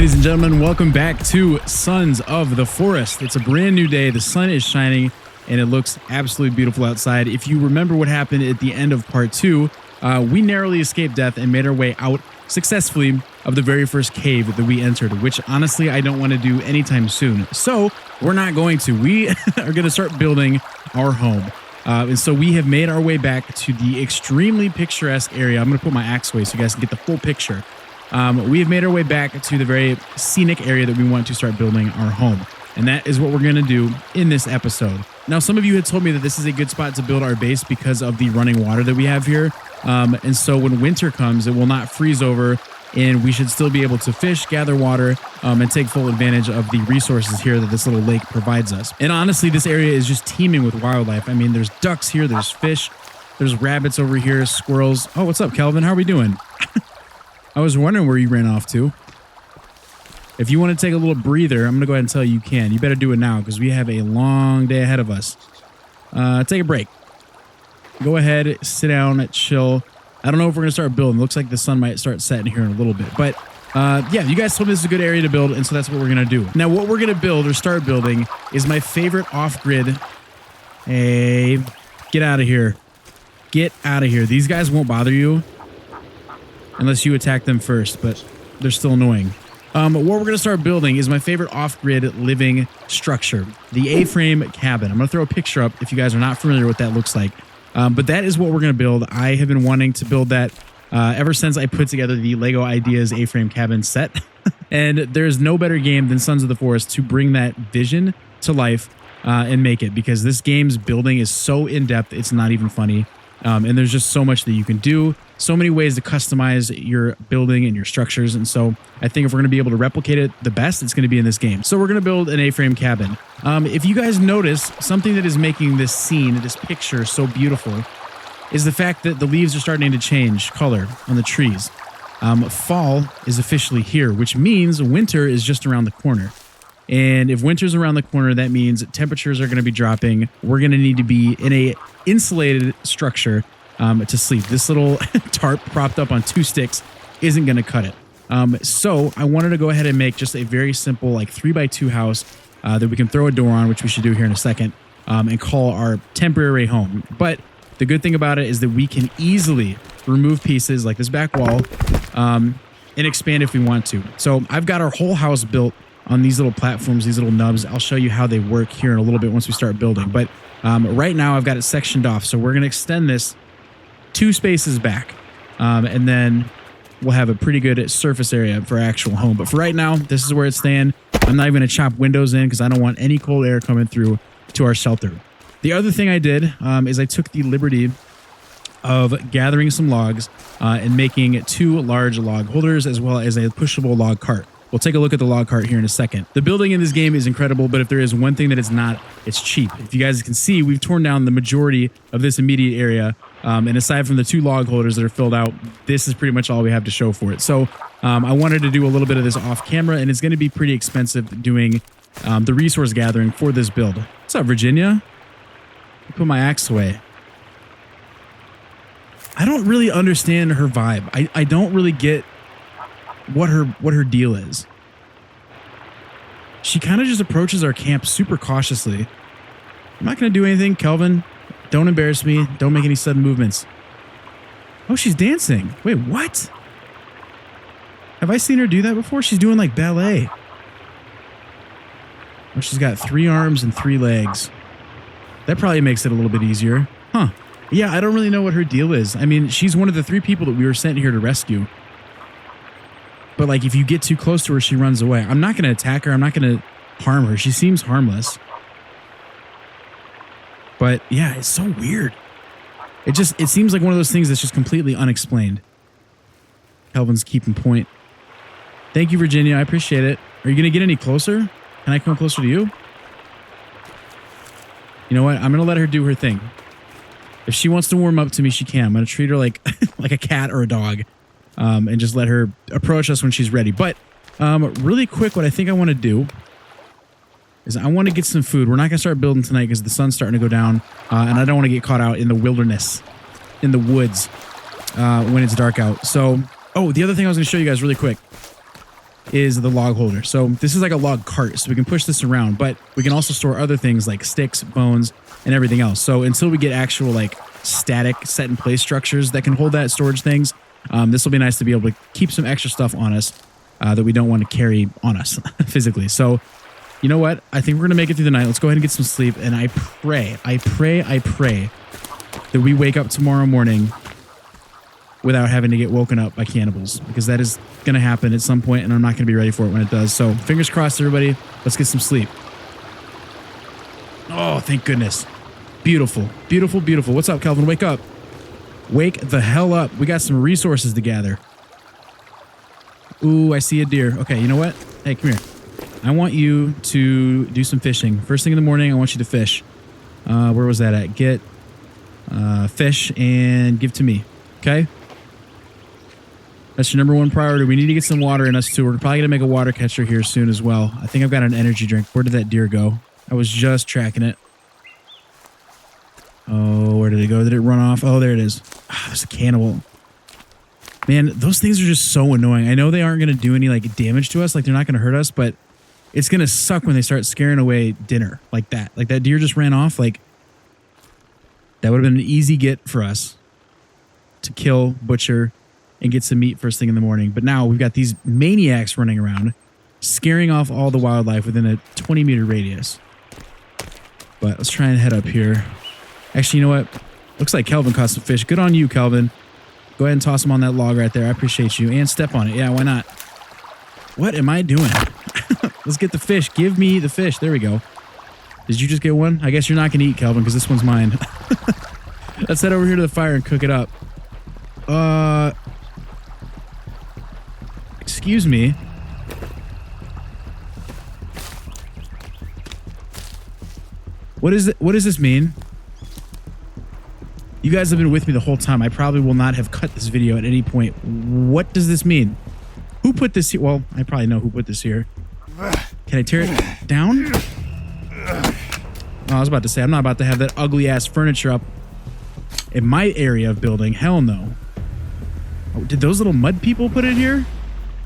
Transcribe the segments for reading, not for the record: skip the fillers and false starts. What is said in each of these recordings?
ladies and gentlemen, welcome back to Sons of the Forest. It's a brand new day. The sun is shining and it looks absolutely beautiful outside. If you remember what happened at the end of part 2, we narrowly escaped death and made our way out successfully of the very first cave that we entered, which honestly I don't want to do anytime soon. So we're not going to. We are going to start building our home. And so we have made our way back to the extremely picturesque area. I'm going to put my axe away so you guys can get the full picture. We have made our way back to the very scenic area that we want to start building our home. And that is what we're going to do in this episode. Now, some of you had told me that this is a good spot to build our base because of the running water that we have here. And so when winter comes, it will not freeze over and we should still be able to fish, gather water, and take full advantage of the resources here that this little lake provides us. And honestly, this area is just teeming with wildlife. I mean, there's ducks here, there's fish, there's rabbits over here, squirrels. Oh, what's up, Kelvin? How are we doing? I was wondering where you ran off to. If you want to take a little breather, I'm going to go ahead and tell you can. You better do it now because we have a long day ahead of us. Take a break. Go ahead, sit down, chill. I don't know if we're going to start building. It looks like the sun might start setting here in a little bit. But yeah, you guys told me this is a good area to build, and so that's what we're going to do. Now, what we're going to build or start building is my favorite off-grid. Hey, get out of here. Get out of here. These guys won't bother you unless you attack them first, but they're still annoying. What we're going to start building is my favorite off-grid living structure, the A-frame cabin. I'm going to throw a picture up if you guys are not familiar with what that looks like. But that is what we're going to build. I have been wanting to build that ever since I put together the Lego Ideas A-frame cabin set. And there's no better game than Sons of the Forest to bring that vision to life and make it, because this game's building is so in-depth, it's not even funny. And there's just so much that you can do, so many ways to customize your building and your structures. And so I think if we're going to be able to replicate it the best, it's going to be in this game. So we're going to build an A-frame cabin. If you guys notice, something that is making this scene, this picture so beautiful is the fact that the leaves are starting to change color on the trees. Fall is officially here, which means winter is just around the corner. And if winter's around the corner, that means temperatures are going to be dropping. We're going to need to be in a insulated structure to sleep. This little tarp propped up on 2 sticks isn't going to cut it. So I wanted to go ahead and make just a very simple like 3x2 house that we can throw a door on, which we should do here in a second, and call our temporary home. But the good thing about it is that we can easily remove pieces like this back wall and expand if we want to. So I've got our whole house built on these little platforms, these little nubs. I'll show you how they work here in a little bit once we start building. But right now I've got it sectioned off. So we're going to extend this 2 spaces back. And then we'll have a pretty good surface area for our actual home. But for right now, this is where it's staying. I'm not even going to chop windows in because I don't want any cold air coming through to our shelter. The other thing I did is I took the liberty of gathering some logs and making 2 large log holders as well as a pushable log cart. We'll take a look at the log cart here in a second. The building in this game is incredible, but if there is one thing that it's not, it's cheap. If you guys can see, we've torn down the majority of this immediate area. And aside from the 2 log holders that are filled out, this is pretty much all we have to show for it. So I wanted to do a little bit of this off camera, and it's going to be pretty expensive doing the resource gathering for this build. What's up, Virginia? Put my axe away. I don't really understand her vibe. I don't really get what her deal is. She kind of just approaches our camp super cautiously. I'm not going to do anything, Kelvin. Don't embarrass me. Don't make any sudden movements. Oh, she's dancing. Wait, what? Have I seen her do that before? She's doing like ballet. Oh, she's got 3 arms and 3 legs. That probably makes it a little bit easier. Huh. Yeah, I don't really know what her deal is. I mean, she's one of the 3 people that we were sent here to rescue. But like, if you get too close to her, she runs away. I'm not going to attack her. I'm not going to harm her. She seems harmless. But yeah, it's so weird. It seems like one of those things that's just completely unexplained. Kelvin's keeping point. Thank you, Virginia. I appreciate it. Are you going to get any closer? Can I come closer to you? You know what? I'm going to let her do her thing. If she wants to warm up to me, she can. I'm going to treat her like like a cat or a dog. And just let her approach us when she's ready. But really quick, what I think I want to do is I want to get some food. We're not going to start building tonight because the sun's starting to go down. And I don't want to get caught out in the wilderness, in the woods, when it's dark out. So, oh, the other thing I was going to show you guys really quick. is the log holder. So this is like a log cart, so we can push this around, but we can also store other things like sticks, bones, and everything else. So until we get actual like static set in place structures that can hold that storage things, this will be nice to be able to keep some extra stuff on us that we don't want to carry on us physically. So you know what? I think we're going to make it through the night. Let's go ahead and get some sleep. And I pray that we wake up tomorrow morning without having to get woken up by cannibals, because that is going to happen at some point and I'm not going to be ready for it when it does. So fingers crossed, everybody. Let's get some sleep. Oh, thank goodness. Beautiful, beautiful, beautiful. What's up, Kelvin? Wake up. Wake the hell up. We got some resources to gather. Ooh, I see a deer. Okay, you know what? Hey, come here. I want you to do some fishing. First thing in the morning, I want you to fish. Where was that at? Get fish and give to me. Okay? That's your number one priority. We need to get some water in us too. We're probably going to make a water catcher here soon as well. I think I've got an energy drink. Where did that deer go? I was just tracking it. Oh, where did it go? Did it run off? Oh, there it is. Ah, there's a cannibal. Man, those things are just so annoying. I know they aren't going to do any like damage to us. Like they're not going to hurt us, but it's going to suck when they start scaring away dinner like that. Like that deer just ran off. Like that would have been an easy get for us to kill, butcher, and get some meat first thing in the morning. But now we've got these maniacs running around, scaring off all the wildlife within a 20-meter radius. But let's try and head up here. Actually, you know what? Looks like Kelvin caught some fish. Good on you, Kelvin. Go ahead and toss them on that log right there. I appreciate you. And step on it. Yeah, why not? What am I doing? Let's get the fish. Give me the fish. There we go. Did you just get one? I guess you're not going to eat, Kelvin, because this one's mine. Let's head over here to the fire and cook it up. Excuse me. What is it? What does this mean? You guys have been with me the whole time. I probably will not have cut this video at any point. What does this mean? Who put this here? Well, I probably know who put this here. Can I tear it down? Oh, I was about to say, I'm not about to have that ugly ass furniture up in my area of building. Hell no. Oh, did those little mud people put it here?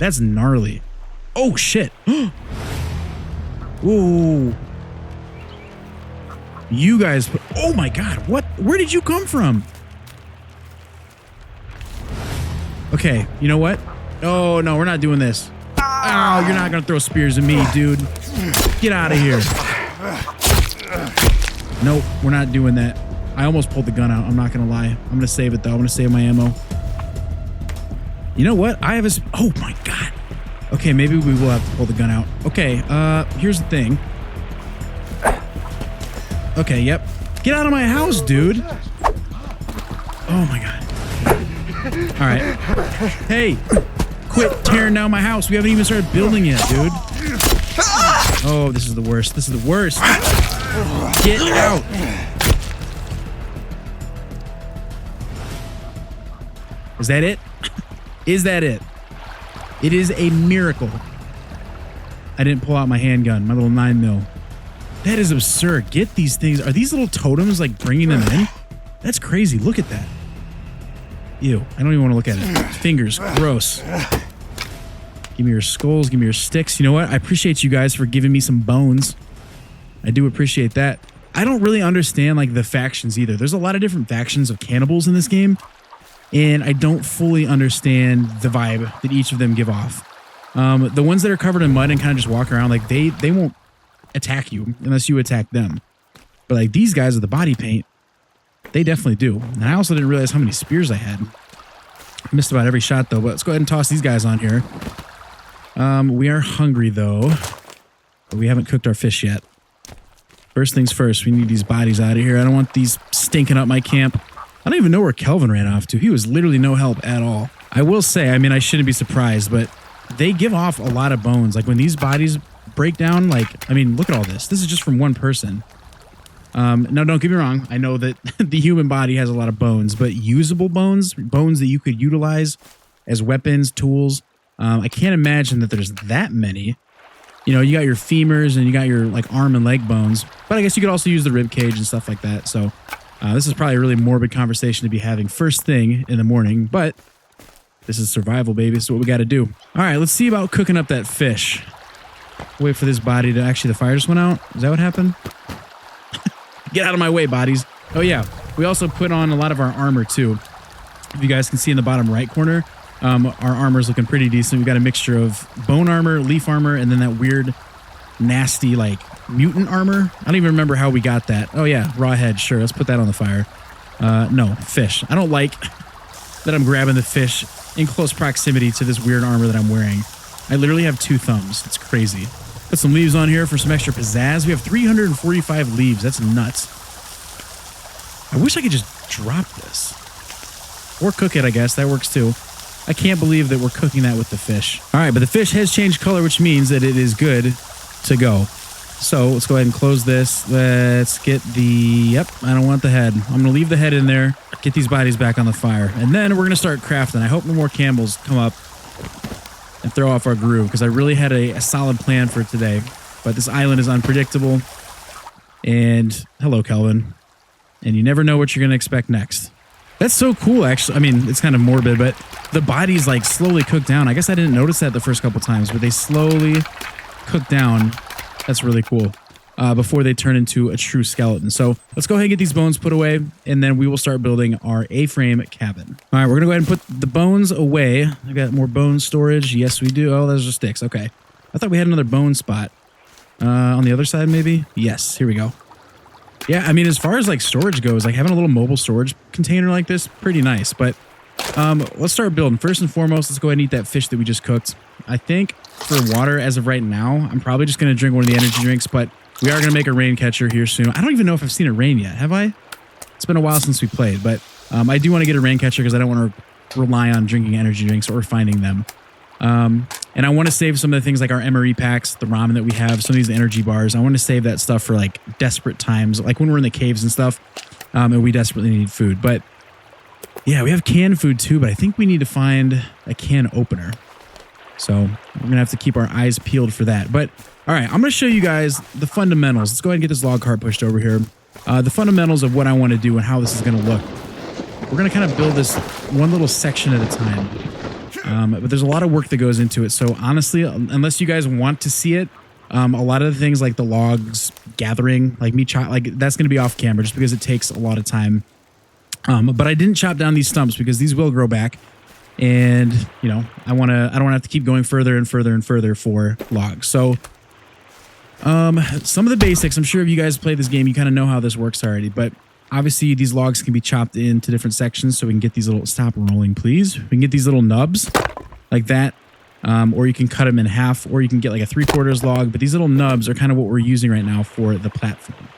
That's gnarly. Oh, shit. Ooh. You guys, oh my God, what? Where did you come from? Okay, you know what? Oh no, we're not doing this. Oh, you're not gonna throw spears at me, dude. Get out of here. Nope, we're not doing that. I almost pulled the gun out, I'm not gonna lie. I'm gonna save it though, I'm gonna save my ammo. You know what? I have a, oh my God. Okay, maybe we will have to pull the gun out. Okay, here's the thing. Okay, yep. Get out of my house, dude. Oh my God. All right. Hey, quit tearing down my house. We haven't even started building yet, dude. Oh, this is the worst. This is the worst. Get out. Is that it? Is that it? It is a miracle. I didn't pull out my handgun, my little 9mm. That is absurd. Get these things. Are these little totems like bringing them in? That's crazy. Look at that. Ew. I don't even want to look at it. Fingers. Gross. Give me your skulls. Give me your sticks. You know what? I appreciate you guys for giving me some bones. I do appreciate that. I don't really understand like the factions either. There's a lot of different factions of cannibals in this game, and I don't fully understand the vibe that each of them give off. The ones that are covered in mud and kind of just walk around, like they won't attack you unless you attack them. But like these guys with the body paint, they definitely do. And I also didn't realize how many spears I had. I missed about every shot though, but let's go ahead and toss these guys on here. We are hungry though, but we haven't cooked our fish yet. First things first, we need these bodies out of here. I don't want these stinking up my camp. I don't even know where Kelvin ran off to. He was literally no help at all. I will say, I mean, I shouldn't be surprised, but they give off a lot of bones. Like when these bodies break down, like, I mean, look at all this. This is just from one person. No, don't get me wrong. I know that the human body has a lot of bones, but usable bones, bones that you could utilize as weapons, tools. I can't imagine that there's that many. You know, you got your femurs and you got your like arm and leg bones, but I guess you could also use the rib cage and stuff like that. So this is probably a really morbid conversation to be having first thing in the morning, but This is survival, baby. This is what we got to do. All right, let's see about cooking up that fish. Wait for this body to... Actually, the fire just went out. Is that what happened? Get out of my way, bodies. Oh, yeah. We also put on a lot of our armor, too. If you guys can see in the bottom right corner, our armor is looking pretty decent. We've got a mixture of bone armor, leaf armor, and then that weird, nasty, like, mutant armor. I don't even remember how we got that. Oh, yeah. Raw head. Sure. Let's put that on the fire. No. Fish. I don't like that I'm grabbing the fish in close proximity to this weird armor that I'm wearing. I literally have 2 thumbs. It's crazy. Put some leaves on here for some extra pizzazz. We have 345 leaves. That's nuts. I wish I could just drop this. Or cook it, I guess. That works too. I can't believe that we're cooking that with the fish. All right, but the fish has changed color, which means that it is good to go. So let's go ahead and close this. Let's get the... Yep, I don't want the head. I'm going to leave the head in there. Get these bodies back on the fire. And then we're going to start crafting. I hope no more cannibals come up and throw off our groove, because I really had a solid plan for today. But this island is unpredictable. And hello, Kelvin. And you never know what you're going to expect next. That's so cool, actually. I mean, it's kind of morbid, but the bodies like slowly cook down. I guess I didn't notice that the first couple times, but they slowly cook down. That's really cool. Before they turn into a true skeleton. So let's go ahead and get these bones put away, and then we will start building our A-frame cabin. All right, we're going to go ahead and put the bones away. I got more bone storage. Yes, we do. Oh, those are sticks. Okay. I thought we had another bone spot. On the other side, maybe? Yes, here we go. Yeah, I mean, as far as like storage goes, like having a little mobile storage container like this, pretty nice. But let's start building. First and foremost, let's go ahead and eat that fish that we just cooked. I think for water, as of right now, I'm probably just going to drink one of the energy drinks, but we are going to make a rain catcher here soon. I don't even know if I've seen it rain yet. Have I? It's been a while since we played, but I do want to get a rain catcher because I don't want to rely on drinking energy drinks or finding them. And I want to save some of the things like our MRE packs, the ramen that we have, some of these energy bars. I want to save that stuff for like desperate times, like when we're in the caves and stuff, and we desperately need food. But yeah, we have canned food too, but I think we need to find a can opener. So we're going to have to keep our eyes peeled for that. But all right, I'm going to show you guys the fundamentals. Let's go ahead and get this log cart pushed over here. The fundamentals of what I want to do and how this is going to look. We're going to kind of build this one little section at a time. But there's a lot of work that goes into it. So honestly, unless you guys want to see it, a lot of the things like the logs gathering, like me like that's going to be off camera just because it takes a lot of time. But I didn't chop down these stumps because these will grow back. And, you know, I don't want to have to keep going further and further and further for logs. So some of the basics, I'm sure if you guys play this game, you kind of know how this works already. But obviously, these logs can be chopped into different sections so we can get these little... Stop rolling, please. We can get these little nubs like that. Or you can cut them in half, or you can get like a 3/4 log. But these little nubs are kind of what we're using right now for the platform.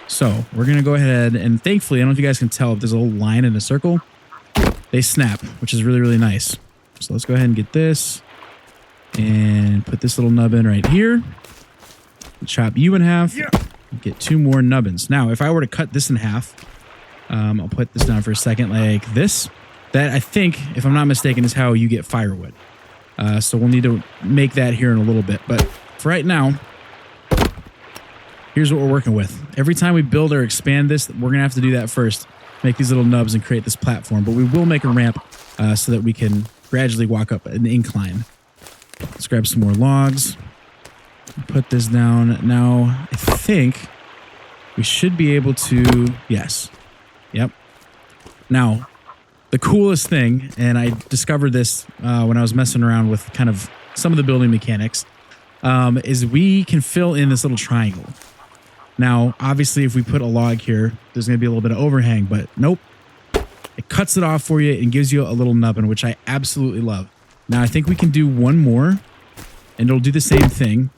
So we're going to go ahead and thankfully, I don't know if you guys can tell if there's a little line in a circle. They snap, which is really, really nice. So let's go ahead and get this and put this little nub in right here. Chop you in half. Yeah. Get 2 more nubbins. Now, if I were to cut this in half, I'll put this down for a second like this. That, I think, if I'm not mistaken, is how you get firewood. So we'll need to make that here in a little bit. But for right now, here's what we're working with. Every time we build or expand this, we're going to have to do that first. Make these little nubs and create this platform. But we will make a ramp so that we can gradually walk up an incline. Let's grab some more logs. Put this down. Now, I think we should be able to... Yes. Yep. Now, the coolest thing, and I discovered this when I was messing around with kind of some of the building mechanics, is we can fill in this little triangle. Now, obviously, if we put a log here, there's going to be a little bit of overhang, but nope. It cuts it off for you and gives you a little nubbin, which I absolutely love. Now, I think we can do one more, and it'll do the same thing.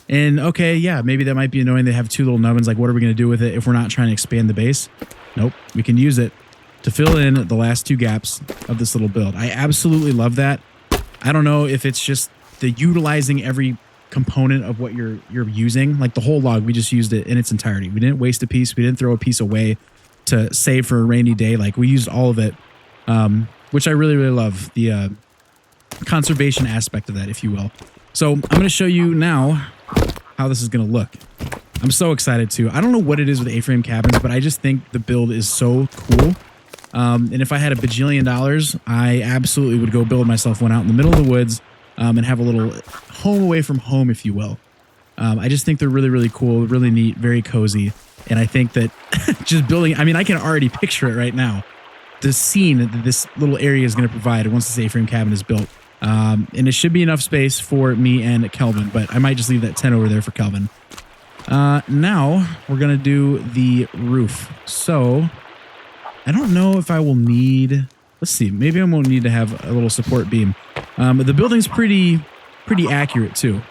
And, okay, yeah, maybe that might be annoying. They have 2 little nubbins. Like, what are we going to do with it if we're not trying to expand the base? Nope. We can use it to fill in the last 2 gaps of this little build. I absolutely love that. I don't know if it's just the utilizing every component of what you're using. Like the whole log, we just used it in its entirety. We didn't waste a piece. We didn't throw a piece away to save for a rainy day. Like we used all of it, which I really, really love. The conservation aspect of that, if you will. So I'm going to show you now how this is going to look. I'm so excited too. I don't know what it is with A-frame cabins, but I just think the build is so cool. And if I had a bajillion dollars, I absolutely would go build myself one out in the middle of the woods and have a little home away from home, if you will. I just think they're really, really cool, really neat, very cozy. And I think that just building, I mean, I can already picture it right now. The scene that this little area is going to provide once this A-frame cabin is built. And it should be enough space for me and Kelvin, but I might just leave that tent over there for Kelvin. Now we're going to do the roof. So I don't know if I will need, let's see, maybe I won't need to have a little support beam. The building's pretty accurate too.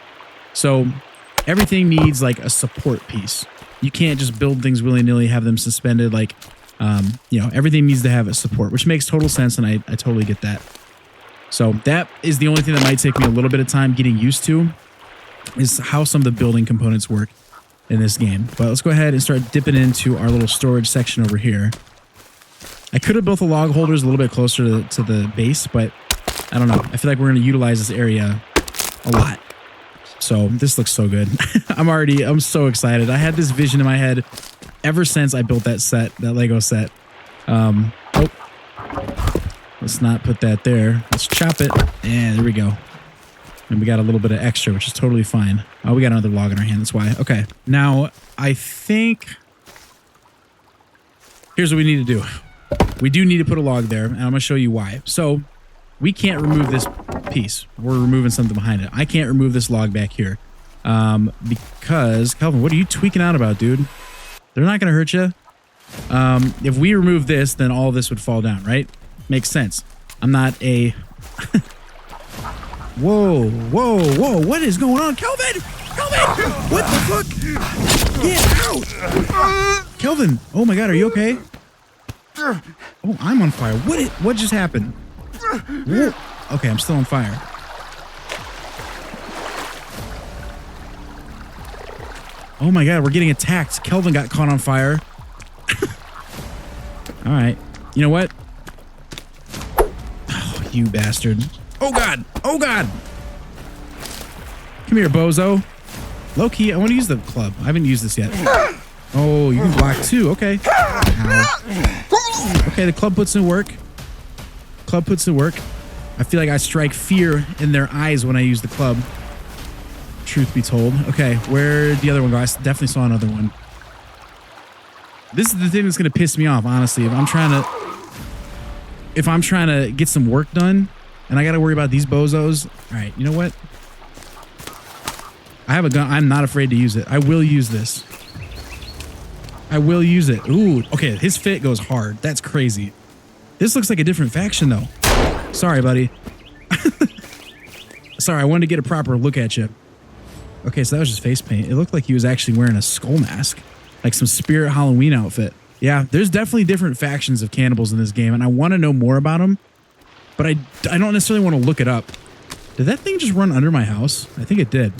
So everything needs like a support piece. You can't just build things willy-nilly, have them suspended. Like, you know, everything needs to have a support, which makes total sense, and I totally get that. So that is the only thing that might take me a little bit of time getting used to, is how some of the building components work in this game. But let's go ahead and start dipping into our little storage section over here. I could have built the log holders a little bit closer to the base, but I don't know. I feel like we're going to utilize this area a lot. So this looks so good. I'm so excited. I had this vision in my head ever since I built that set, that Lego set. Oh, let's not put that there. Let's chop it. Yeah, there we go. And we got a little bit of extra, which is totally fine. Oh, we got another log in our hand. That's why. Okay. Now, I think here's what we need to do. We do need to put a log there, and I'm going to show you why. So we can't remove this piece. We're removing something behind it. I can't remove this log back here because, Kelvin, what are you tweaking out about, dude? They're not going to hurt you. If we remove this, then all this would fall down, right? Makes sense. I'm not a... Whoa, whoa, whoa. What is going on? Kelvin! Kelvin! What the fuck? Get out! Kelvin! Oh my God, are you okay? Oh, I'm on fire. What just happened? Whoa. Okay, I'm still on fire. Oh my God, we're getting attacked. Kelvin got caught on fire. All right. You know what? Oh, you bastard. Oh God. Oh God. Come here, bozo. Low key, I want to use the club. I haven't used this yet. Oh, you can block too. Okay. Ow. Okay, the club puts in work. Club puts in work. I feel like I strike fear in their eyes when I use the club. Truth be told. Okay, where'd the other one go? I definitely saw another one. This is the thing that's going to piss me off, honestly. If I'm trying to get some work done and I got to worry about these bozos. All right, you know what? I have a gun. I'm not afraid to use it. I will use this. I will use it. Ooh, okay, his fit goes hard. That's crazy. This looks like a different faction, though. Sorry, buddy. Sorry, I wanted to get a proper look at you. Okay, so that was just face paint. It looked like he was actually wearing a skull mask. Like some Spirit Halloween outfit. Yeah, there's definitely different factions of cannibals in this game, and I want to know more about them, but I don't necessarily want to look it up. Did that thing just run under my house? I think it did.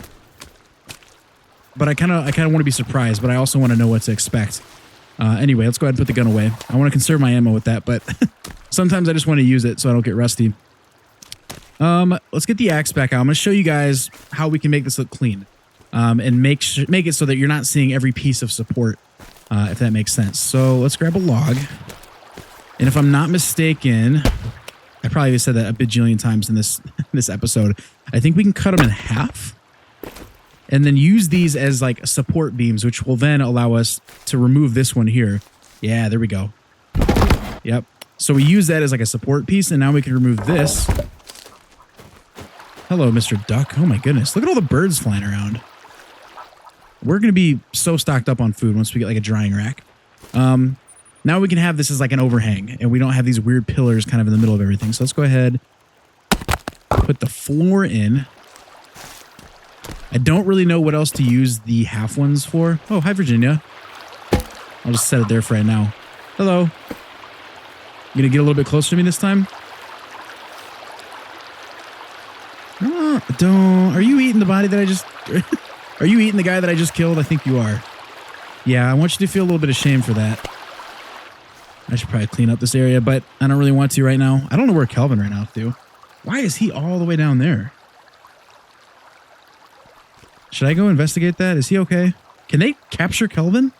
But I kind of want to be surprised, but I also want to know what to expect. Anyway, let's go ahead and put the gun away. I want to conserve my ammo with that, but sometimes I just want to use it so I don't get rusty. Let's get the axe back out. I'm going to show you guys how we can make this look clean. And make it so that you're not seeing every piece of support, if that makes sense. So let's grab a log. And if I'm not mistaken, I probably said that a bajillion times in this episode. I think we can cut them in half and then use these as like support beams, which will then allow us to remove this one here. Yeah, there we go. Yep. So we use that as like a support piece, and now we can remove this. Hello, Mr. Duck. Oh my goodness. Look at all the birds flying around. We're going to be so stocked up on food once we get like a drying rack. Now we can have this as like an overhang, and we don't have these weird pillars kind of in the middle of everything. So let's go ahead, put the floor in. I don't really know what else to use the half ones for. Oh, hi, Virginia. I'll just set it there for right now. Hello. You going to get a little bit closer to me this time? Don't. Are you eating the body that I just... Are you eating the guy that I just killed? I think you are. Yeah, I want you to feel a little bit of shame for that. I should probably clean up this area, but I don't really want to right now. I don't know where Kelvin ran off to. Why is he all the way down there? Should I go investigate that? Is he okay? Can they capture Kelvin?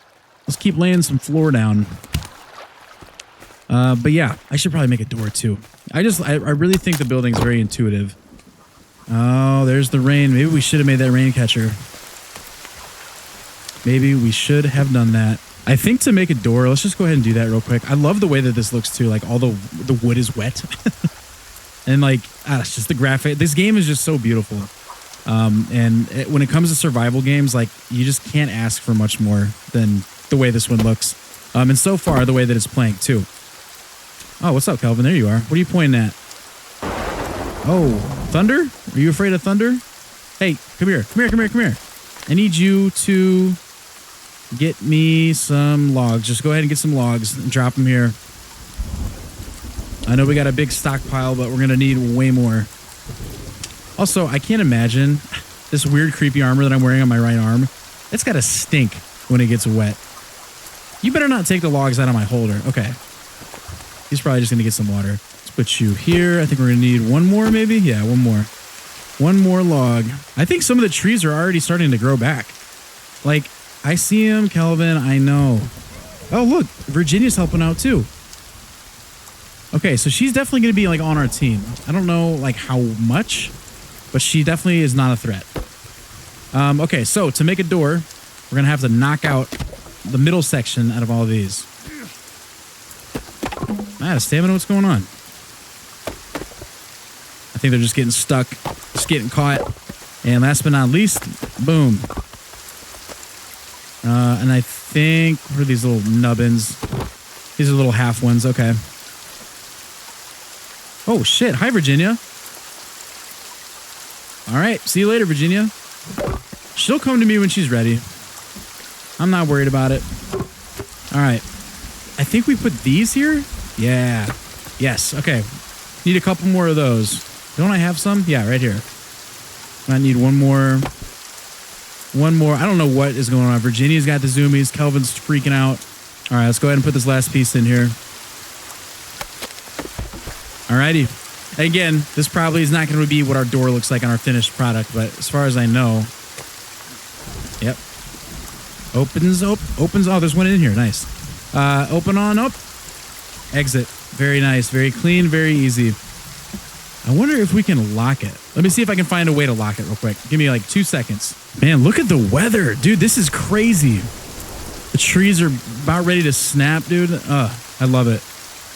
Let's keep laying some floor down. But yeah, I should probably make a door too. I really think the building's very intuitive. Oh, there's the rain. Maybe we should have made that rain catcher. Maybe we should have done that. I think to make a door, let's just go ahead and do that real quick. I love the way that this looks too. Like all the wood is wet. And like, it's just the graphic. This game is just so beautiful. When it comes to survival games, like you just can't ask for much more than the way this one looks. And so far, the way that it's playing too. Oh, what's up, Kelvin? There you are. What are you pointing at? Oh, thunder? Are you afraid of thunder? Hey, come here. Come here, come here, come here. I need you to get me some logs. Just go ahead and get some logs and drop them here. I know we got a big stockpile, but we're going to need way more. Also, I can't imagine this weird creepy armor that I'm wearing on my right arm. It's got to stink when it gets wet. You better not take the logs out of my holder. Okay. He's probably just going to get some water. Let's put you here. I think we're going to need one more maybe. Yeah, one more. One more log. I think some of the trees are already starting to grow back. Like, I see him, Kelvin. I know. Oh, look. Virginia's helping out too. Okay, so she's definitely going to be like on our team. I don't know like how much, but she definitely is not a threat. Okay, so to make a door, we're going to have to knock out the middle section out of all of these. Ah, stamina, what's going on? I think they're just getting stuck, just getting caught. And last but not least, boom. And I think, what are these little nubbins? These are little half ones, okay. Oh, shit. Hi, Virginia. All right. See you later, Virginia. She'll come to me when she's ready. I'm not worried about it. All right. I think we put these here. Yeah. Yes. Okay. Need a couple more of those. Don't I have some? Yeah, right here. I need one more. One more. I don't know what is going on. Virginia's got the zoomies. Kelvin's freaking out. All right. Let's go ahead and put this last piece in here. Alrighty. Again, this probably is not going to be what our door looks like on our finished product, but as far as I know, yep. Opens. Oh, there's one in here. Nice. Open on up. Exit. Very nice. Very clean. Very easy. I wonder if we can lock it. Let me see if I can find a way to lock it real quick. Give me like 2 seconds. Man, look at the weather. Dude, this is crazy. The trees are about ready to snap, dude. I love it.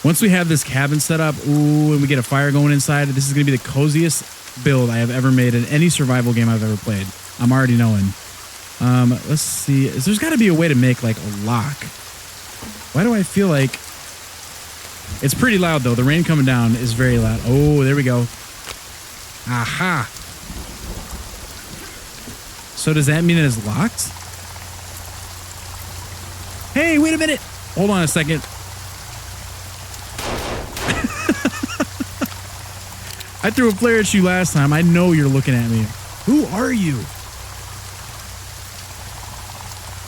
Once we have this cabin set up, ooh, and we get a fire going inside, this is going to be the coziest build I have ever made in any survival game I've ever played. I'm already knowing. Let's see. There's got to be a way to make like a lock. Why do I feel like... It's pretty loud though. The rain coming down is very loud. Oh, there we go. Aha. So does that mean it is locked? Hey, wait a minute. Hold on a second. I threw a flare at you last time. I know you're looking at me. Who are you?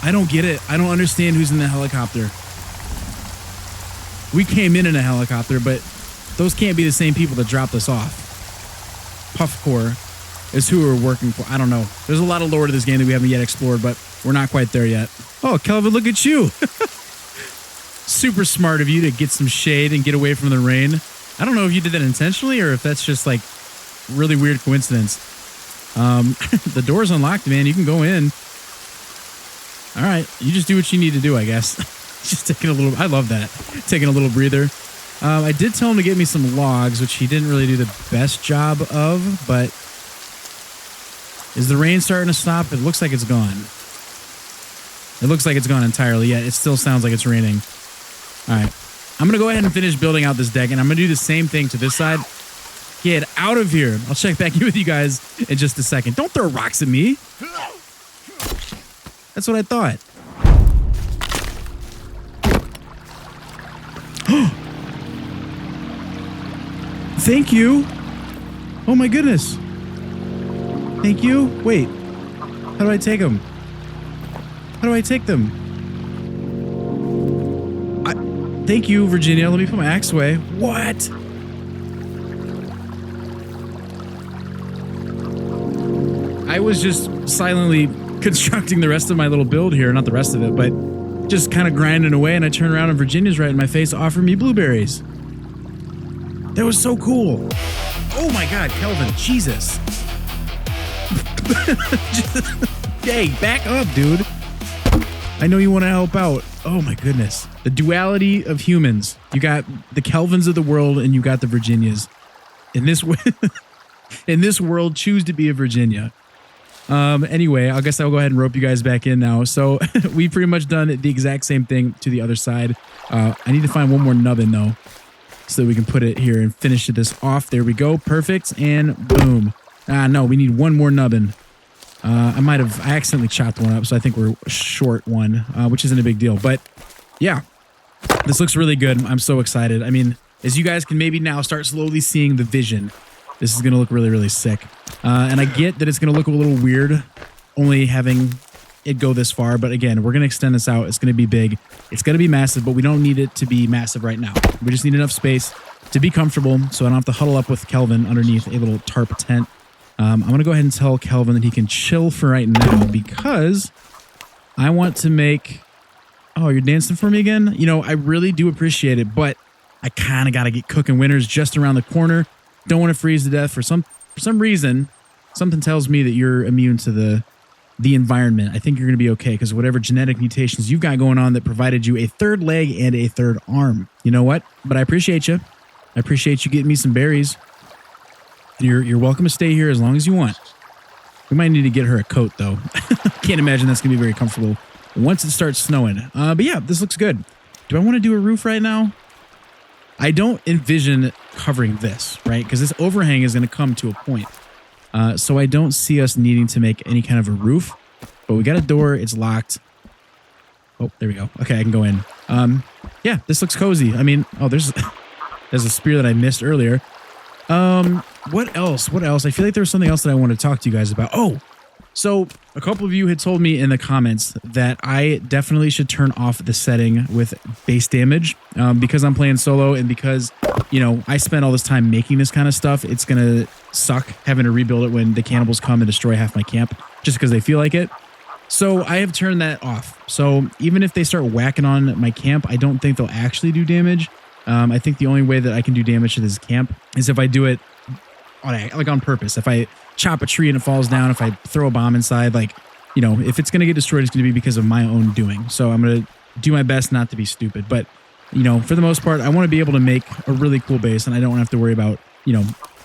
I don't get it. I don't understand who's in the helicopter. We came in a helicopter, but those can't be the same people that dropped us off. Puffcore is who we're working for. I don't know. There's a lot of lore to this game that we haven't yet explored, but we're not quite there yet. Oh, Kelvin, look at you. Super smart of you to get some shade and get away from the rain. I don't know if you did that intentionally or if that's just like really weird coincidence. The door's unlocked, man. You can go in. All right. You just do what you need to do, I guess. Just taking a little, I love that. Taking a little breather. I did tell him to get me some logs, which he didn't really do the best job of, but is the rain starting to stop? It looks like it's gone. It looks like it's gone entirely, yet it still sounds like it's raining. All right. I'm going to go ahead and finish building out this deck, and I'm going to do the same thing to this side. Get out of here. I'll check back in with you guys in just a second. Don't throw rocks at me. That's what I thought. Thank you. Oh, my goodness. Thank you. Wait. How do I take them? How do I take them? Thank you, Virginia. Let me put my axe away. What? I was just silently constructing the rest of my little build here. Not the rest of it, but just kind of grinding away, and I turn around and Virginia's right in my face offering me blueberries. That was so cool. Oh my God, Kelvin, Jesus. Hey, back up, dude. I know you want to help out. Oh my goodness. The duality of humans. You got the Kelvins of the world and you got the Virginias. In this in this world, choose to be a Virginia. Anyway, I guess I'll go ahead and rope you guys back in now. So we've pretty much done the exact same thing to the other side. I need to find one more nubbin though, so that we can put it here and finish this off. There we go. Perfect. And boom. No, we need one more nubbin. I accidentally chopped one up, so I think we're short one, which isn't a big deal. But yeah, this looks really good. I'm so excited. I mean, as you guys can maybe now start slowly seeing the vision, this is going to look really, really sick. And I get that it's going to look a little weird only having it go this far. But again, we're going to extend this out. It's going to be big. It's going to be massive, but we don't need it to be massive right now. We just need enough space to be comfortable so I don't have to huddle up with Kelvin underneath a little tarp tent. I'm going to go ahead and tell Kelvin that he can chill for right now because I want to make... Oh, you're dancing for me again? You know, I really do appreciate it, but I kind of got to get cooking. Winter's just around the corner. Don't want to freeze to death for some reason. Something tells me that you're immune to the environment. I think you're going to be okay because whatever genetic mutations you've got going on that provided you a third leg and a third arm. You know what? But I appreciate you. I appreciate you getting me some berries. You're welcome to stay here as long as you want. We might need to get her a coat, though. Can't imagine that's going to be very comfortable once it starts snowing. But yeah, this looks good. Do I want to do a roof right now? I don't envision covering this, right? Because this overhang is going to come to a point. So I don't see us needing to make any kind of a roof. But we got a door. It's locked. Oh, there we go. Okay, I can go in. Yeah, this looks cozy. I mean, oh, there's a spear that I missed earlier. What else? I feel like there was something else that I want to talk to you guys about. Oh, so a couple of you had told me in the comments that I definitely should turn off the setting with base damage because I'm playing solo and because, you know, I spent all this time making this kind of stuff. It's going to suck having to rebuild it when the cannibals come and destroy half my camp just because they feel like it. So I have turned that off. So even if they start whacking on my camp, I don't think they'll actually do damage. I think the only way that I can do damage to this camp is if I do it on purpose. If I chop a tree and it falls down, if I throw a bomb inside, like, you know, if it's going to get destroyed, it's going to be because of my own doing. So I'm going to do my best not to be stupid. But, you know, for the most part, I want to be able to make a really cool base and I don't have to worry about, you know,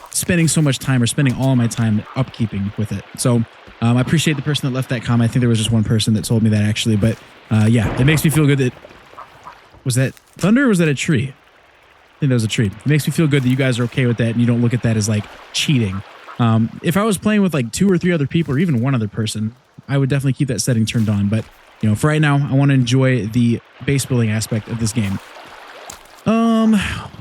spending so much time or spending all my time upkeeping with it. So I appreciate the person that left that comment. I think there was just one person that told me that actually. But yeah, it makes me feel good that... Was that thunder or was that a tree? I think that was a tree. It makes me feel good that you guys are okay with that and you don't look at that as like cheating. If I was playing with like 2 or 3 other people or even one other person, I would definitely keep that setting turned on. But, you know, for right now, I want to enjoy the base building aspect of this game.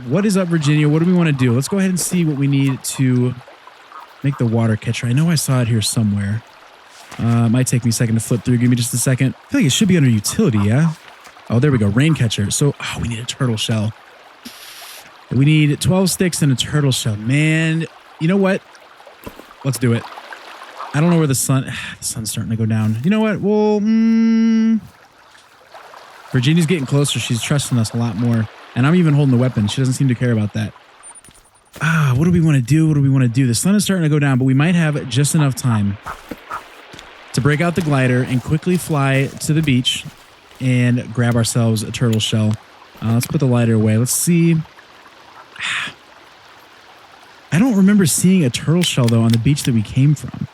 What is up, Virginia? What do we want to do? Let's go ahead and see what we need to make the water catcher. I know I saw it here somewhere. It might take me a second to flip through. Give me just a second. I feel like it should be under utility, yeah? Oh, there we go. Rain catcher. So, we need a turtle shell. We need 12 sticks and a turtle shell. Man, you know what? Let's do it. I don't know where the sun's starting to go down. You know what? Well, Virginia's getting closer. She's trusting us a lot more. And I'm even holding the weapon. She doesn't seem to care about that. What do we want to do? The sun is starting to go down, but we might have just enough time to break out the glider and quickly fly to the beach and grab ourselves a turtle shell. Let's put the lighter away. Let's see. I don't remember seeing a turtle shell, though, on the beach that we came from.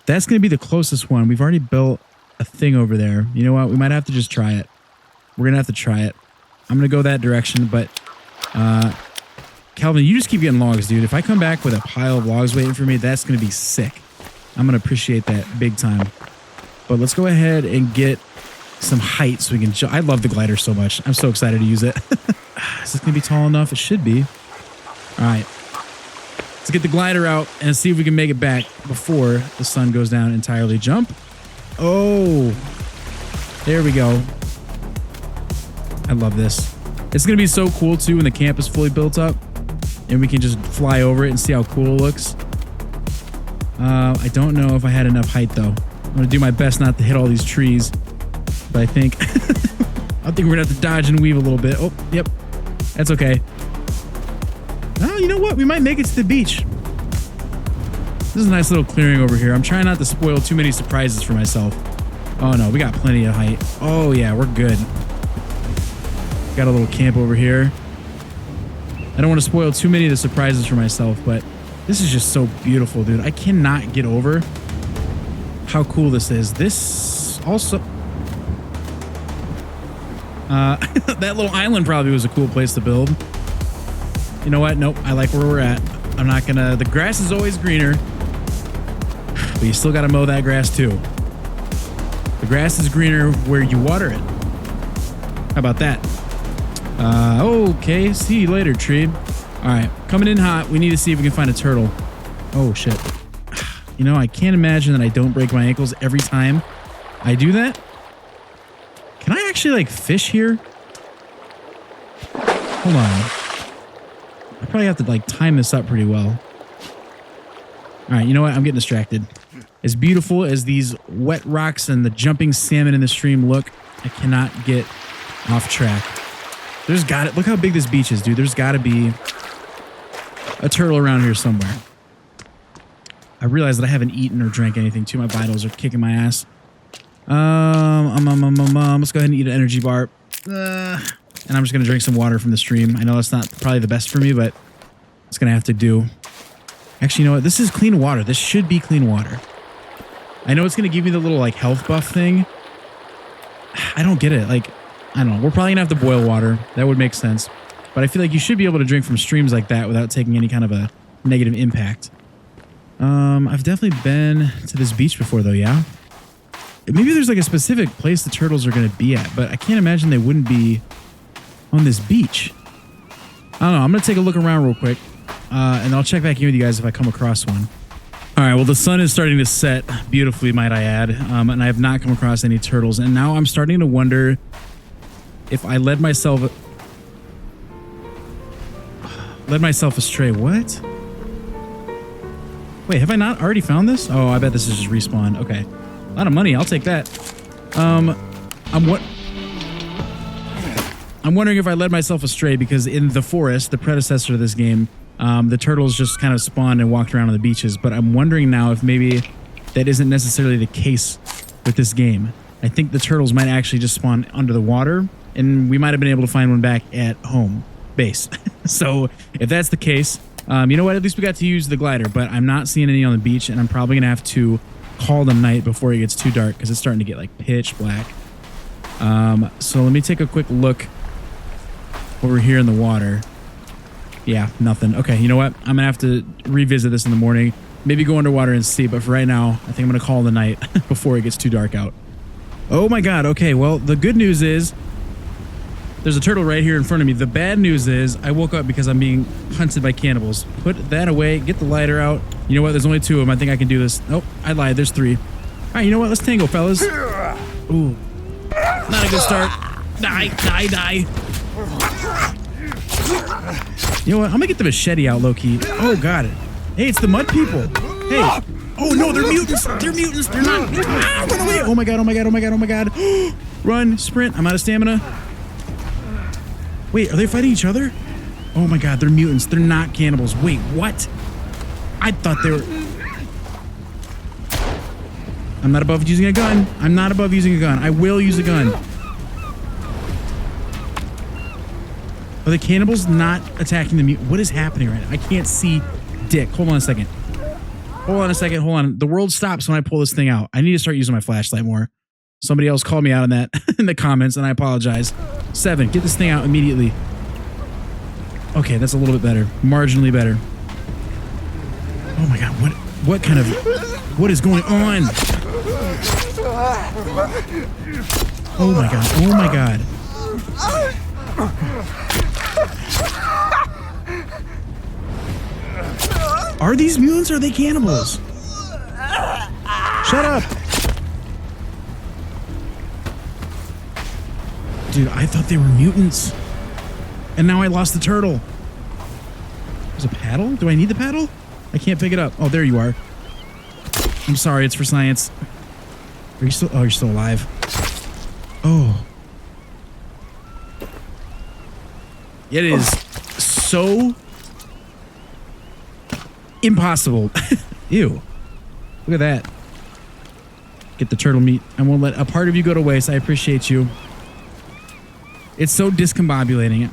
That's going to be the closest one. We've already built a thing over there. You know what? We might have to just try it. We're going to have to try it. I'm going to go that direction, but Calvin, you just keep getting logs, dude. If I come back with a pile of logs waiting for me, that's going to be sick. I'm going to appreciate that big time. But let's go ahead and get some height so we can... I love the glider so much. I'm so excited to use it. Is this going to be tall enough? It should be. All right. Let's get the glider out and see if we can make it back before the sun goes down entirely. Jump. Oh, there we go. I love this. It's going to be so cool, too, when the camp is fully built up and we can just fly over it and see how cool it looks. I don't know if I had enough height, though. I'm going to do my best not to hit all these trees, but I think I think we're gonna have to dodge and weave a little bit. Oh, yep. That's okay. Oh, you know what? We might make it to the beach. This is a nice little clearing over here. I'm trying not to spoil too many surprises for myself. Oh no, we got plenty of height. Oh yeah, we're good. Got a little camp over here. I don't want to spoil too many of the surprises for myself, but this is just so beautiful, dude. I cannot get over how cool this is. This also... that little island probably was a cool place to build. You know what? Nope, I like where we're at. I'm not gonna... The grass is always greener, but you still gotta mow that grass too. The grass is greener where you water it. How about that? Okay, see you later, tree. All right, coming in hot. We need to see if we can find a turtle. Oh, shit. You know, I can't imagine that I don't break my ankles every time I do that. Can I actually, like, fish here? Hold on. I probably have to, like, time this up pretty well. All right, you know what? I'm getting distracted. As beautiful as these wet rocks and the jumping salmon in the stream look, I cannot get off track. There's got it. Look how big this beach is, dude. There's got to be a turtle around here somewhere. I realize that I haven't eaten or drank anything too. My vitals are kicking my ass. Let's go ahead and eat an energy bar. And I'm just going to drink some water from the stream. I know that's not probably the best for me, but it's going to have to do. Actually, you know what? This is clean water. This should be clean water. I know it's going to give me the little like health buff thing. I don't get it. Like, I don't know. We're probably going to have to boil water. That would make sense. But I feel like you should be able to drink from streams like that without taking any kind of a negative impact. I've definitely been to this beach before, though, yeah? Maybe there's like a specific place the turtles are going to be at, but I can't imagine they wouldn't be on this beach. I don't know. I'm going to take a look around real quick, and I'll check back in with you guys if I come across one. All right, well, the sun is starting to set beautifully, might I add, and I have not come across any turtles, and now I'm starting to wonder if I led myself astray. What? Wait, have I not already found this? Oh, I bet this is just respawn. Okay. A lot of money. I'll take that. I'm wondering if I led myself astray because in the forest, the predecessor to this game, the turtles just kind of spawned and walked around on the beaches. But I'm wondering now if maybe that isn't necessarily the case with this game. I think the turtles might actually just spawn under the water, and we might have been able to find one back at home base. So if that's the case, you know what? At least we got to use the glider, but I'm not seeing any on the beach, and I'm probably going to have to call the night before it gets too dark because it's starting to get like pitch black. So let me take a quick look over here in the water. Yeah, nothing. Okay, you know what? I'm gonna have to revisit this in the morning. Maybe go underwater and see, but for right now, I think I'm gonna call the night before it gets too dark out. Oh my god, okay, well, the good news is there's a turtle right here in front of me. The bad news is I woke up because I'm being hunted by cannibals. Put that away, get the lighter out. You know what? There's only 2 of them. I think I can do this. Nope, I lied. There's 3. All right, you know what? Let's tango, fellas. Ooh, not a good start. Die. You know what? I'm gonna get the machete out, low-key. Oh, got it. Hey, it's the mud people. Hey. Oh, no, they're mutants. They're mutants. They're not. Ah, run away. Oh, my God. Run, sprint. I'm out of stamina. Wait, are they fighting each other? Oh, my God. They're mutants. They're not cannibals. Wait, what? I thought they were... I'm not above using a gun. I will use a gun. Are the cannibals not attacking the mutants? What is happening right now? I can't see dick. Hold on a second. The world stops when I pull this thing out. I need to start using my flashlight more. Somebody else called me out on that in the comments, and I apologize. 7, get this thing out immediately. Okay, that's a little bit better. Marginally better. Oh my god, what kind of... What is going on? Oh my god. Are these mutants or are they cannibals? Shut up! Dude, I thought they were mutants. And now I lost the turtle. There's a paddle? Do I need the paddle? I can't pick it up. Oh, there you are. I'm sorry, it's for science. Are you still... Oh, you're still alive. Oh. It is so impossible. Ew. Look at that. Get the turtle meat. I won't let a part of you go to waste. I appreciate you. It's so discombobulating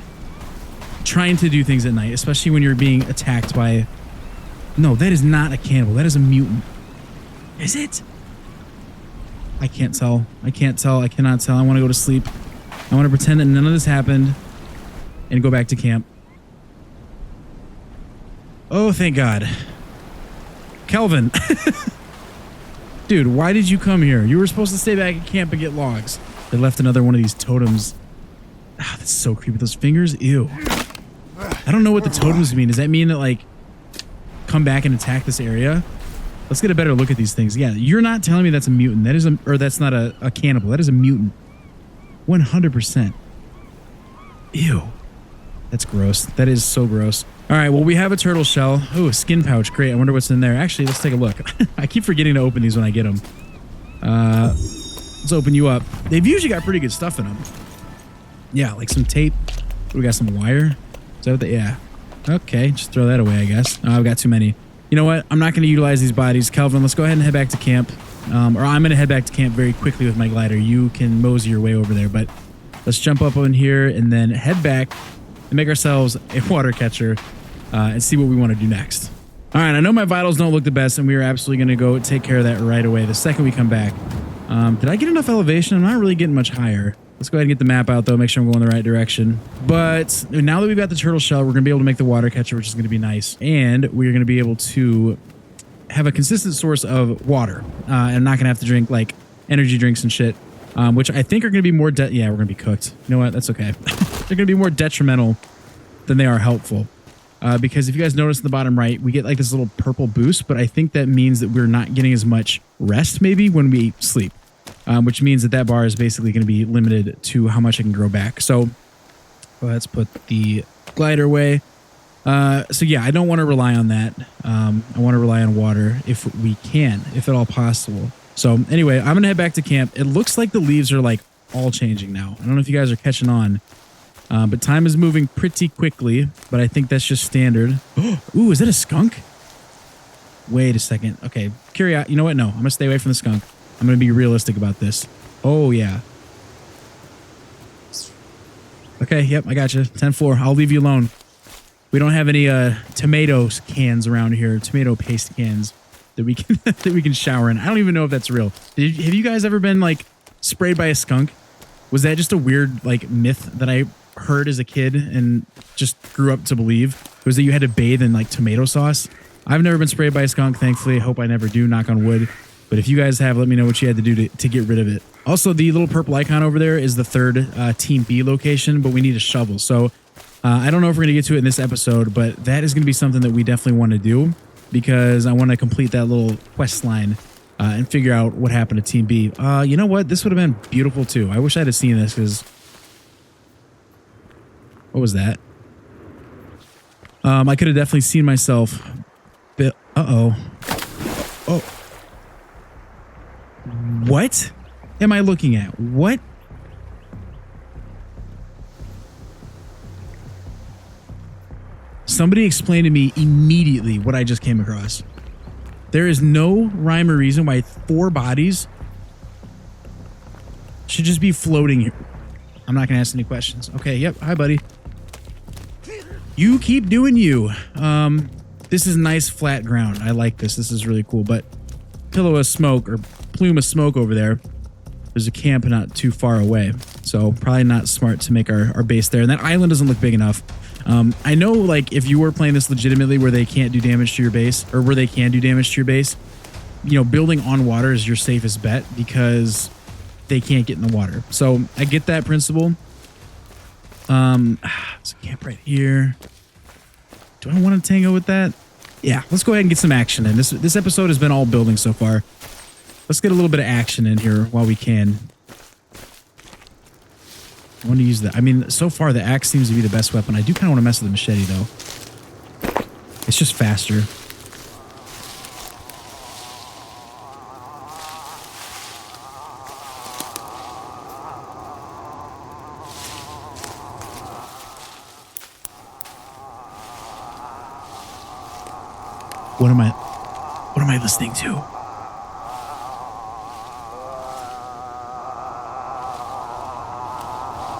trying to do things at night, especially when you're being attacked by... No, that is not a cannibal. That is a mutant. Is it? I can't tell. I can't tell. I cannot tell. I want to go to sleep. I want to pretend that none of this happened and go back to camp. Oh, thank God. Kelvin. Dude, why did you come here? You were supposed to stay back at camp and get logs. They left another one of these totems. Ah, that's so creepy. Those fingers? Ew. I don't know what the totems mean. Does that mean that, like, come back and attack this area? Let's get a better look at these things. Yeah, you're not telling me that's a mutant. That is a, or that's not a cannibal. That is a mutant. 100%. Ew. That's gross. That is so gross. All right, well, we have a turtle shell. Oh, a skin pouch. Great. I wonder what's in there. Actually, let's take a look. I keep forgetting to open these when I get them. Let's open you up. They've usually got pretty good stuff in them. Yeah, like some tape. We got some wire. Is that what they... Yeah. Okay, just throw that away, I guess. Oh, I've got too many. You know what? I'm not going to utilize these bodies. Kelvin, let's go ahead and head back to camp. Or I'm going to head back to camp very quickly with my glider. You can mosey your way over there, but let's jump up on here and then head back and make ourselves a water catcher and see what we want to do next. All right, I know my vitals don't look the best, and we are absolutely going to go take care of that right away the second we come back. Did I get enough elevation? I'm not really getting much higher. Let's go ahead and get the map out, though, make sure I'm going the right direction. But now that we've got the turtle shell, we're going to be able to make the water catcher, which is going to be nice. And we're going to be able to have a consistent source of water. And I'm not going to have to drink, like, energy drinks and shit, which I think are going to be more... Yeah, we're going to be cooked. You know what? That's okay. They're going to be more detrimental than they are helpful. Because if you guys notice in the bottom right, we get, like, this little purple boost, but I think that means that we're not getting as much rest, maybe, when we sleep. Which means that bar is basically going to be limited to how much I can grow back. So let's put the glider away. So yeah, I don't want to rely on that. I want to rely on water if we can, if at all possible. So anyway, I'm going to head back to camp. It looks like the leaves are like all changing now. I don't know if you guys are catching on, but time is moving pretty quickly, but I think that's just standard. Ooh, is that a skunk? Wait a second. Okay. You know what? No, I'm going to stay away from the skunk. I'm going to be realistic about this. Oh, yeah. Okay, yep, I got you. 10-4. I'll leave you alone. We don't have any tomato cans around here, tomato paste cans that we can that we can shower in. I don't even know if that's real. Have you guys ever been, like, sprayed by a skunk? Was that just a weird, like, myth that I heard as a kid and just grew up to believe? Was that you had to bathe in, like, tomato sauce? I've never been sprayed by a skunk, thankfully. I hope I never do, knock on wood. But if you guys have, let me know what you had to do to get rid of it. Also, the little purple icon over there is the third Team B location, but we need a shovel. So I don't know if we're going to get to it in this episode, but that is going to be something that we definitely want to do because I want to complete that little quest line and figure out what happened to Team B. You know what? This would have been beautiful too. I wish I had seen this because... What was that? I could have definitely seen myself... Uh-oh. Oh. What am I looking at? What? Somebody explain to me immediately what I just came across. There is no rhyme or reason why 4 bodies should just be floating here. I'm not going to ask any questions. Okay, yep. Hi, buddy. You keep doing you. This is nice flat ground. I like this. This is really cool. But pillow of smoke or plume of smoke over there. There's a camp not too far away. So probably not smart to make our base there. And that island doesn't look big enough. I know, like, if you were playing this legitimately where they can't do damage to your base, or where they can do damage to your base, you know, building on water is your safest bet because they can't get in the water. So I get that principle. There's a camp right here. Do I want to tango with that? Yeah, let's go ahead and get some action in. This episode has been all building so far. Let's get a little bit of action in here while we can. I want to use that. I mean, so far the axe seems to be the best weapon. I do kind of want to mess with the machete though. It's just faster. What am I listening to?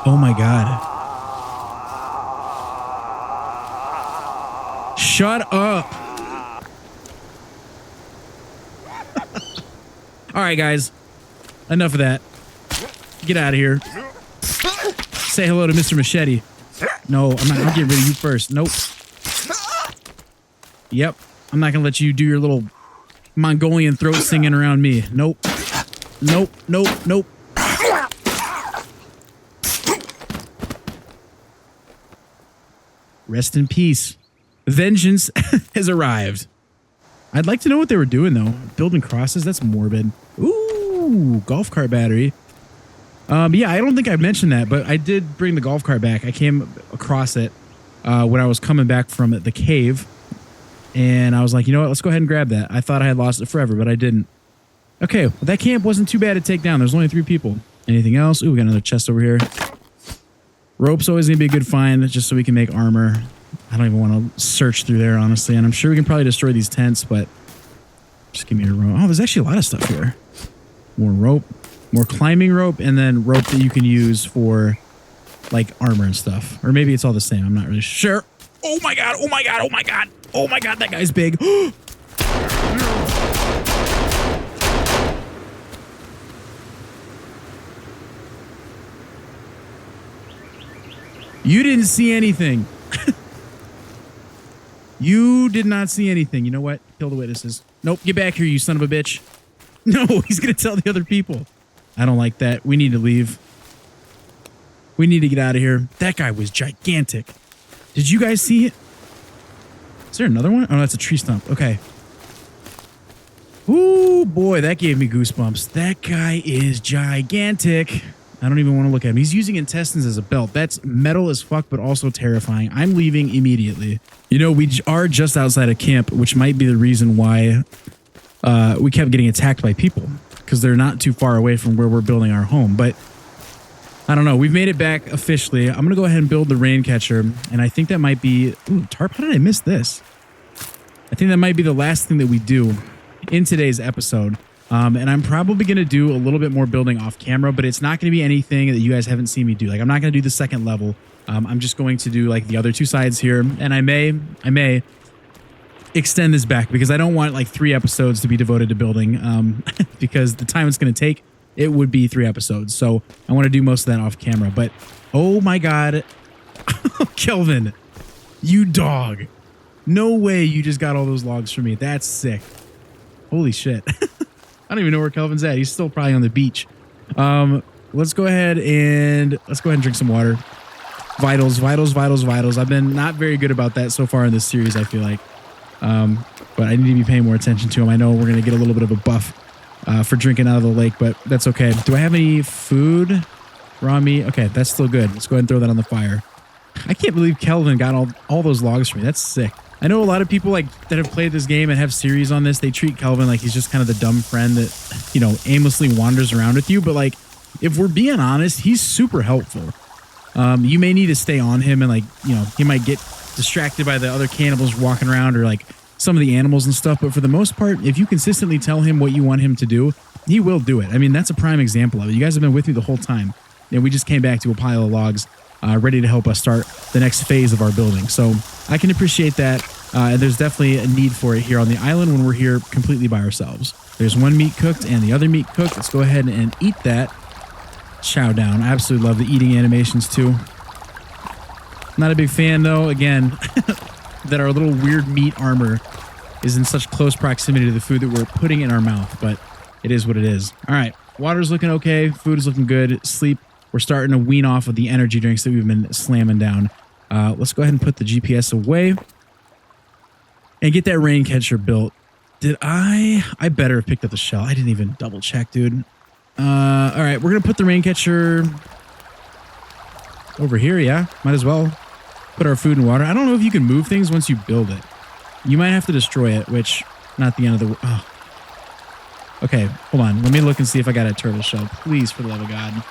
Oh my God. Shut up. All right, guys. Enough of that. Get out of here. Say hello to Mr. Machete. No, I'm not. I'll get rid of you first. Nope. Yep. I'm not going to let you do your little Mongolian throat singing around me. Nope. Nope. Nope. Nope. Rest in peace. Vengeance has arrived. I'd like to know what they were doing, though. Building crosses? That's morbid. Ooh, golf cart battery. Yeah, I don't think I mentioned that, but I did bring the golf cart back. I came across it when I was coming back from the cave, and I was like, you know what? Let's go ahead and grab that. I thought I had lost it forever, but I didn't. Okay, well, that camp wasn't too bad to take down. There's only 3 people. Anything else? Ooh, we got another chest over here. Rope's always going to be a good find, just so we can make armor. I don't even want to search through there, honestly, and I'm sure we can probably destroy these tents, but just give me a rope. Oh, there's actually a lot of stuff here. More rope. More climbing rope, and then rope that you can use for, like, armor and stuff. Or maybe it's all the same. I'm not really sure. Oh, my God. Oh, my God. Oh, my God. Oh, my God. That guy's big. You didn't see anything. You did not see anything. You know what? Kill the witnesses. Nope. Get back here, you son of a bitch. No, he's going to tell the other people. I don't like that. We need to leave. We need to get out of here. That guy was gigantic. Did you guys see it? Is there another one? Oh, that's a tree stump. Okay. Ooh, boy, that gave me goosebumps. That guy is gigantic. I don't even want to look at him. He's using intestines as a belt. That's metal as fuck, but also terrifying. I'm leaving immediately. You know, we are just outside of camp, which might be the reason why we kept getting attacked by people. Because they're not too far away from where we're building our home. But I don't know. We've made it back officially. I'm going to go ahead and build the rain catcher. And I think that might be... Ooh, tarp. How did I miss this? I think that might be the last thing that we do in today's episode. And I'm probably going to do a little bit more building off camera. But it's not going to be anything that you guys haven't seen me do. Like, I'm not going to do the second level. I'm just going to do, like, the other 2 sides here. And I may extend this back because I don't want like 3 episodes to be devoted to building because the time it's going to take, it would be 3 episodes. So I want to do most of that off camera. But oh my God, Kelvin, you dog. No way you just got all those logs for me. That's sick. Holy shit. I don't even know where Kelvin's at. He's still probably on the beach. Let's go ahead and drink some water. Vitals. I've been not very good about that so far in this series, I feel like. But I need to be paying more attention to them. I know we're going to get a little bit of a buff for drinking out of the lake, but that's okay. Do I have any food? Raw meat? Okay, that's still good. Let's go ahead and throw that on the fire. I can't believe Kelvin got all those logs for me. That's sick. I know a lot of people like that have played this game and have series on this. They treat Kelvin like he's just kind of the dumb friend that, you know, aimlessly wanders around with you. But like, if we're being honest, he's super helpful. You may need to stay on him and like, you know, he might get distracted by the other cannibals walking around or like some of the animals and stuff. But for the most part, if you consistently tell him what you want him to do, he will do it. I mean, that's a prime example of it. You guys have been with me the whole time. And we just came back to a pile of logs ready to help us start the next phase of our building. So I can appreciate that. And there's definitely a need for it here on the island when we're here completely by ourselves. There's one meat cooked and the other meat cooked. Let's go ahead and eat that. Chow down. I absolutely love the eating animations too. Not a big fan though, again, that our little weird meat armor is in such close proximity to the food that we're putting in our mouth, but it is what it is. All right, water's looking okay, food is looking good, sleep, we're starting to wean off of the energy drinks that we've been slamming down. Let's go ahead and put the GPS away and get that rain catcher built. Did I better have picked up the shell. I didn't even double check, dude. All right, we're going to put the rain catcher over here, yeah, might as well. Put our food and water. I don't know if you can move things once you build it. You might have to destroy it, which not the end of the... Oh. Okay, hold on. Let me look and see if I got a turtle shell. Please, for the love of God.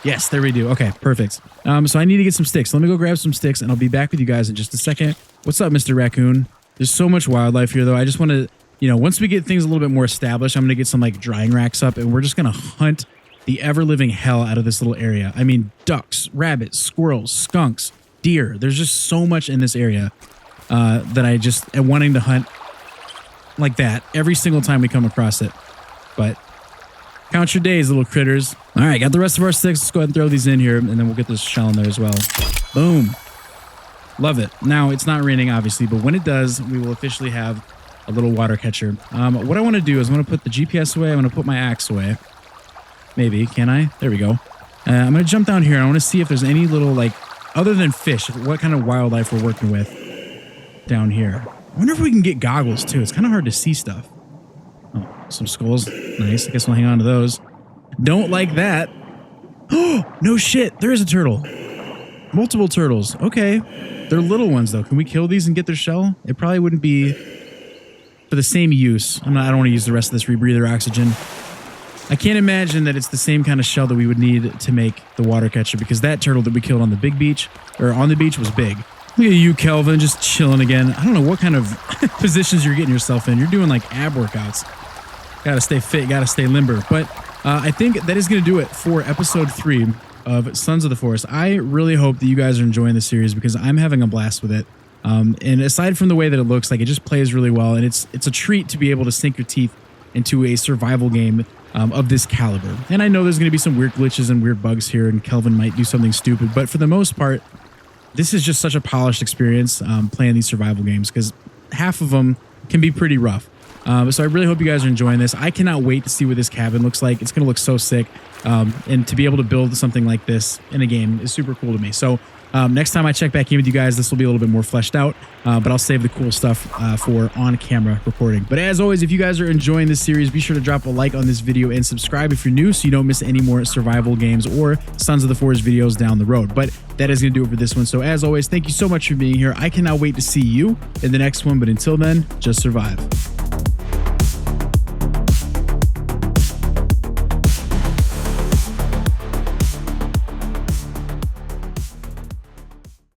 Yes, there we do. Okay, perfect. So I need to get some sticks. Let me go grab some sticks, and I'll be back with you guys in just a second. What's up, Mr. Raccoon? There's so much wildlife here, though. I just want to, once we get things a little bit more established, I'm going to get some like drying racks up, and we're just going to hunt the ever-living hell out of this little area. I mean, ducks, rabbits, squirrels, skunks, deer. There's just so much in this area that I just am wanting to hunt like that every single time we come across it. But count your days, little critters. All right, got the rest of our sticks. Let's go ahead and throw these in here, and then we'll get this shell in there as well. Boom. Love it. Now, it's not raining, obviously, but when it does, we will officially have a little water catcher. What I want to do is I'm going to put the GPS away. I'm going to put my axe away. Maybe. Can I? There we go. I'm going to jump down here, and I want to see if there's any little, like, other than fish, what kind of wildlife we're working with down here. I wonder if we can get goggles, too. It's kind of hard to see stuff. Oh, some skulls. Nice. I guess we'll hang on to those. Don't like that. Oh, no shit. There is a turtle. Multiple turtles. Okay. They're little ones, though. Can we kill these and get their shell? It probably wouldn't be for the same use. I don't want to use the rest of this rebreather oxygen. I can't imagine that it's the same kind of shell that we would need to make the water catcher, because that turtle that we killed on the big beach, or on the beach, was big. Look at you, Kelvin, just chilling again. I don't know what kind of positions you're getting yourself in. You're doing like ab workouts. Gotta stay fit, gotta stay limber. But I think that is going to do it for episode 3 of Sons of the Forest. I really hope that you guys are enjoying the series, because I'm having a blast with it. And aside from the way that it looks, like, it just plays really well, and it's a treat to be able to sink your teeth into a survival game of this caliber. And I know there's going to be some weird glitches and weird bugs here, and Kelvin might do something stupid, but for the most part, this is just such a polished experience playing these survival games, because half of them can be pretty rough. So I really hope you guys are enjoying this. I cannot wait to see what this cabin looks like. It's going to look so sick. And to be able to build something like this in a game is super cool to me. So next time I check back in with you guys, this will be a little bit more fleshed out, but I'll save the cool stuff for on-camera recording. But as always, if you guys are enjoying this series, be sure to drop a like on this video and subscribe if you're new, so you don't miss any more survival games or Sons of the Forest videos down the road. But that is going to do it for this one. So as always, thank you so much for being here. I cannot wait to see you in the next one, but until then, just survive.